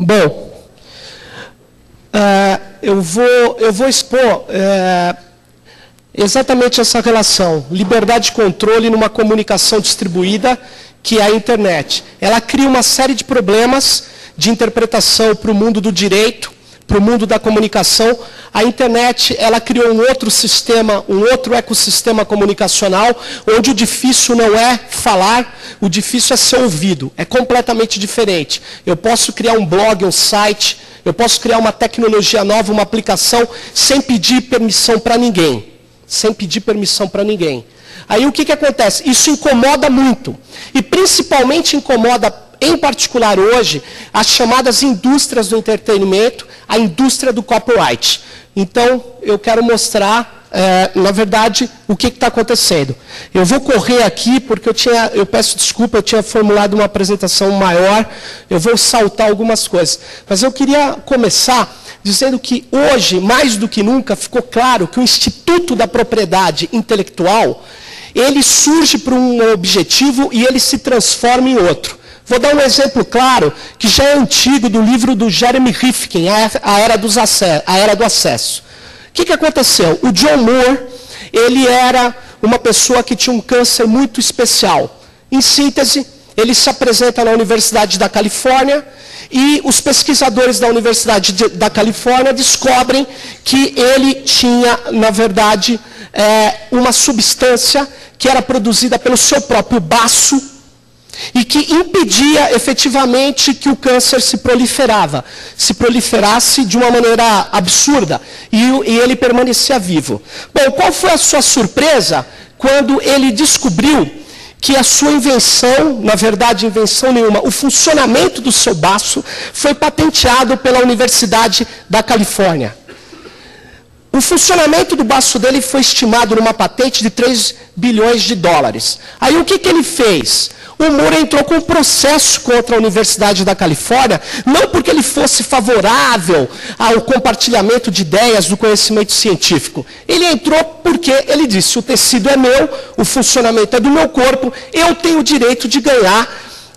Bom, eu vou expor exatamente essa relação, liberdade de controle numa comunicação distribuída, que é a internet. Ela cria uma série de problemas de interpretação para o mundo do direito, para o mundo da comunicação. A internet, ela criou um outro sistema, um outro ecossistema comunicacional, onde o difícil não é falar, o difícil é ser ouvido. É completamente diferente. Eu posso criar um blog, um site, eu posso criar uma tecnologia nova, uma aplicação, sem pedir permissão para ninguém. Sem pedir permissão para ninguém. Aí o que acontece? Isso incomoda muito. E principalmente incomoda, em particular hoje, as chamadas indústrias do entretenimento, a indústria do copyright. Então, eu quero mostrar, na verdade, o que está acontecendo. Eu vou correr aqui, porque eu peço desculpa, eu tinha formulado uma apresentação maior, eu vou saltar algumas coisas. Mas eu queria começar dizendo que hoje, mais do que nunca, ficou claro que o Instituto da Propriedade Intelectual, ele surge para um objetivo e ele se transforma em outro. Vou dar um exemplo claro, que já é antigo, do livro do Jeremy Rifkin, A Era do Acesso. O que aconteceu? O John Moore, ele era uma pessoa que tinha um câncer muito especial. Em síntese, ele se apresenta na Universidade da Califórnia e os pesquisadores da Universidade da Califórnia descobrem que ele tinha, na verdade, uma substância que era produzida pelo seu próprio baço, e que impedia efetivamente que o câncer se proliferasse de uma maneira absurda, e ele permanecia vivo. Bom, qual foi a sua surpresa quando ele descobriu que a sua invenção, na verdade invenção nenhuma, o funcionamento do seu baço foi patenteado pela Universidade da Califórnia? O funcionamento do baço dele foi estimado numa patente de 3 bilhões de dólares. Aí o que ele fez? O Moore entrou com um processo contra a Universidade da Califórnia, não porque ele fosse favorável ao compartilhamento de ideias do conhecimento científico. Ele entrou porque ele disse, o tecido é meu, o funcionamento é do meu corpo, eu tenho o direito de ganhar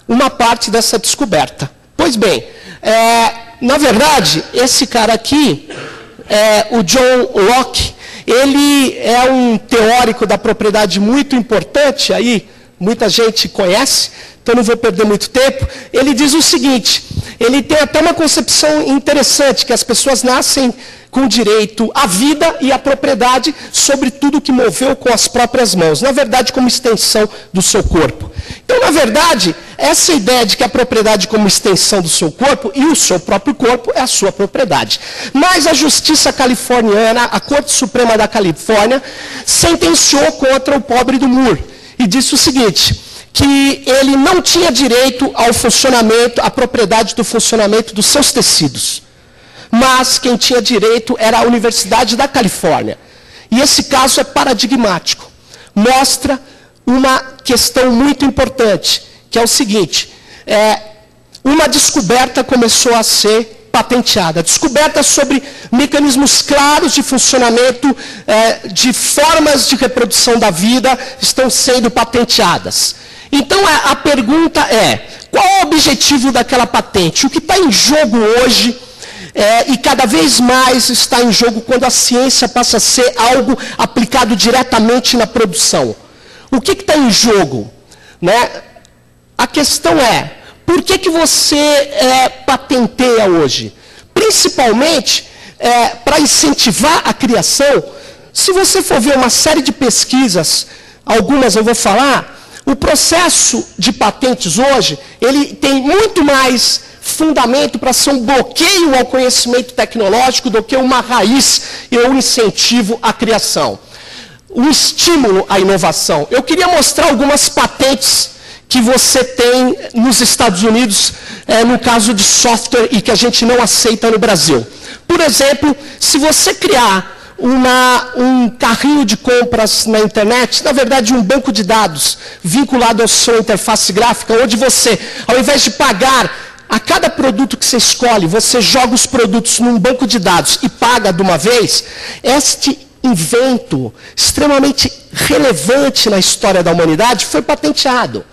uma parte dessa descoberta. Pois bem, na verdade, esse cara aqui, o John Locke, ele é um teórico da propriedade muito importante, aí muita gente conhece, então não vou perder muito tempo. Ele diz o seguinte, ele tem até uma concepção interessante, que as pessoas nascem com direito à vida e à propriedade sobre tudo que moveu com as próprias mãos, na verdade como extensão do seu corpo. Então, na verdade, essa ideia de que a propriedade como extensão do seu corpo e o seu próprio corpo é a sua propriedade. Mas a justiça californiana, a Corte Suprema da Califórnia, sentenciou contra o pobre do Moore e disse o seguinte, que ele não tinha direito ao funcionamento, à propriedade do funcionamento dos seus tecidos. Mas quem tinha direito era a Universidade da Califórnia. E esse caso é paradigmático. Mostra uma questão muito importante, que é o seguinte, uma descoberta começou a ser patenteada. Descoberta sobre mecanismos claros de funcionamento, de formas de reprodução da vida, estão sendo patenteadas. Então a pergunta é, qual é o objetivo daquela patente? O que está em jogo hoje, e cada vez mais está em jogo quando a ciência passa a ser algo aplicado diretamente na produção. O que está em jogo? Né? A questão é, por que você patenteia hoje? Principalmente para incentivar a criação. Se você for ver uma série de pesquisas, algumas eu vou falar, o processo de patentes hoje, ele tem muito mais fundamento para ser um bloqueio ao conhecimento tecnológico do que uma raiz e um incentivo à criação. Um estímulo à inovação. Eu queria mostrar algumas patentes que você tem nos Estados Unidos, no caso de software, e que a gente não aceita no Brasil. Por exemplo, se você criar um carrinho de compras na internet, na verdade um banco de dados vinculado à sua interface gráfica, onde você, ao invés de pagar a cada produto que você escolhe, você joga os produtos num banco de dados e paga de uma vez, este invento extremamente relevante na história da humanidade foi patenteado.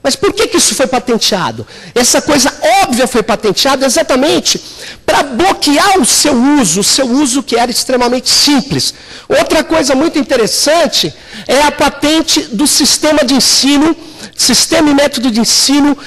Mas por que isso foi patenteado? Essa coisa óbvia foi patenteada exatamente para bloquear o seu uso que era extremamente simples. Outra coisa muito interessante é a patente do sistema de ensino, sistema e método de ensino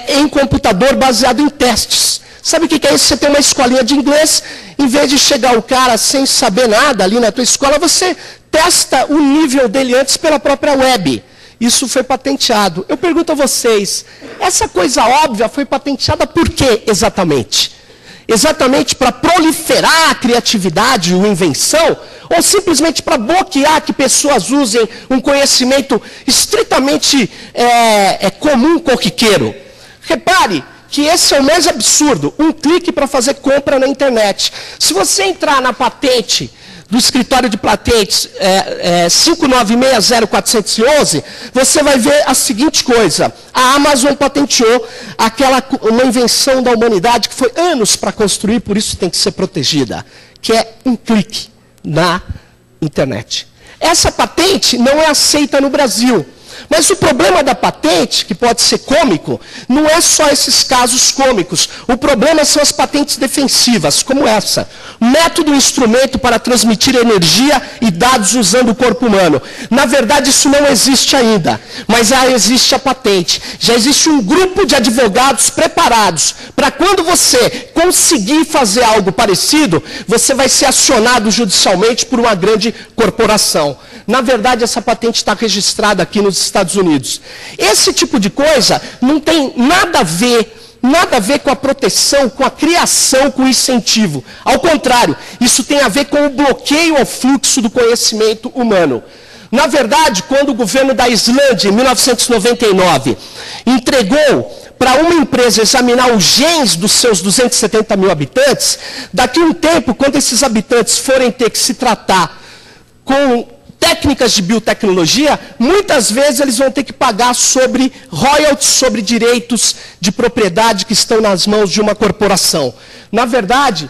em computador baseado em testes. Sabe o que é isso? Você tem uma escolinha de inglês, em vez de chegar o cara sem saber nada ali na tua escola, você testa o nível dele antes pela própria web. Isso foi patenteado. Eu pergunto a vocês, essa coisa óbvia foi patenteada por quê exatamente? Exatamente para proliferar a criatividade ou invenção? Ou simplesmente para bloquear que pessoas usem um conhecimento estritamente comum, corriqueiro? Repare que esse é o mais absurdo, um clique para fazer compra na internet. Se você entrar na patente do escritório de patentes 5960411, você vai ver a seguinte coisa. A Amazon patenteou uma invenção da humanidade que foi anos para construir, por isso tem que ser protegida, que é um clique na internet. Essa patente não é aceita no Brasil. Mas o problema da patente, que pode ser cômico, não é só esses casos cômicos. O problema são as patentes defensivas, como essa. Método e instrumento para transmitir energia e dados usando o corpo humano. Na verdade, isso não existe ainda, mas já existe a patente. Já existe um grupo de advogados preparados para quando você conseguir fazer algo parecido, você vai ser acionado judicialmente por uma grande corporação. Na verdade, essa patente está registrada aqui nos Estados Unidos. Esse tipo de coisa não tem nada a ver com a proteção, com a criação, com o incentivo. Ao contrário, isso tem a ver com o bloqueio ao fluxo do conhecimento humano. Na verdade, quando o governo da Islândia, em 1999, entregou para uma empresa examinar os genes dos seus 270 mil habitantes, daqui a um tempo, quando esses habitantes forem ter que se tratar com técnicas de biotecnologia, muitas vezes eles vão ter que pagar sobre royalties, sobre direitos de propriedade que estão nas mãos de uma corporação. Na verdade,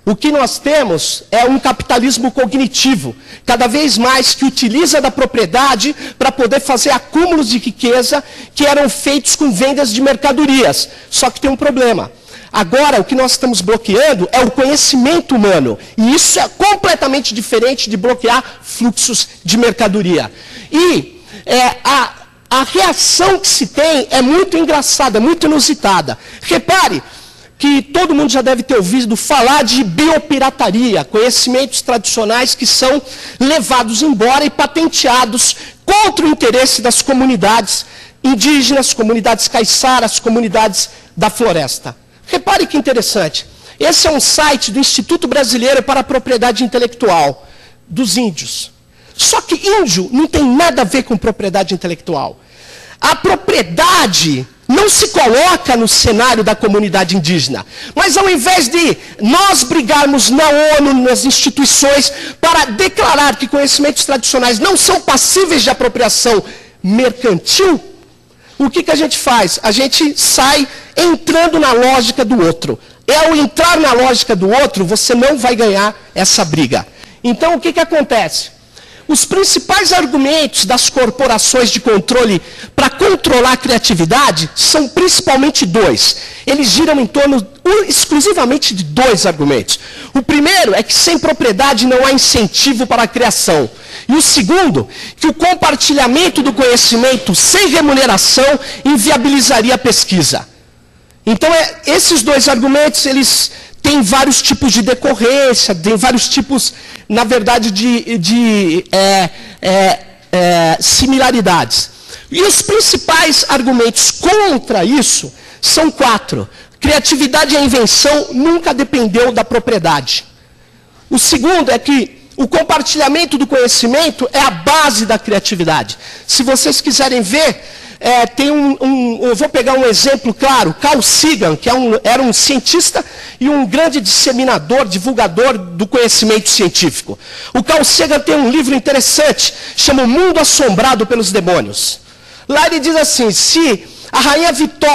o que nós temos é um capitalismo cognitivo, cada vez mais que utiliza da propriedade para poder fazer acúmulos de riqueza que eram feitos com vendas de mercadorias. Só que tem um problema. Agora, o que nós estamos bloqueando é o conhecimento humano. E isso é completamente diferente de bloquear fluxos de mercadoria. E a reação que se tem é muito engraçada, muito inusitada. Repare que todo mundo já deve ter ouvido falar de biopirataria, conhecimentos tradicionais que são levados embora e patenteados contra o interesse das comunidades indígenas, comunidades caiçaras, comunidades da floresta. Repare que interessante. Esse é um site do Instituto Brasileiro para a Propriedade Intelectual dos índios. Só que índio não tem nada a ver com propriedade intelectual. A propriedade não se coloca no cenário da comunidade indígena. Mas ao invés de nós brigarmos na ONU, nas instituições, para declarar que conhecimentos tradicionais não são passíveis de apropriação mercantil, o que a gente faz? A gente sai entrando na lógica do outro. E ao entrar na lógica do outro, você não vai ganhar essa briga. Então, o que acontece? Os principais argumentos das corporações de controle para controlar a criatividade são principalmente dois. Eles giram em torno exclusivamente de dois argumentos. O primeiro é que sem propriedade não há incentivo para a criação. E o segundo, que o compartilhamento do conhecimento sem remuneração inviabilizaria a pesquisa. Então, esses dois argumentos, eles têm vários tipos de decorrência, têm vários tipos, na verdade, de similaridades. E os principais argumentos contra isso são 4. Criatividade e a invenção nunca dependeu da propriedade. O segundo é que o compartilhamento do conhecimento é a base da criatividade. Se vocês quiserem ver, eu vou pegar um exemplo claro. Carl Sagan, que era um cientista e um grande disseminador, divulgador do conhecimento científico. O Carl Sagan tem um livro interessante, chama O Mundo Assombrado pelos Demônios. Lá ele diz assim, se a rainha Vitória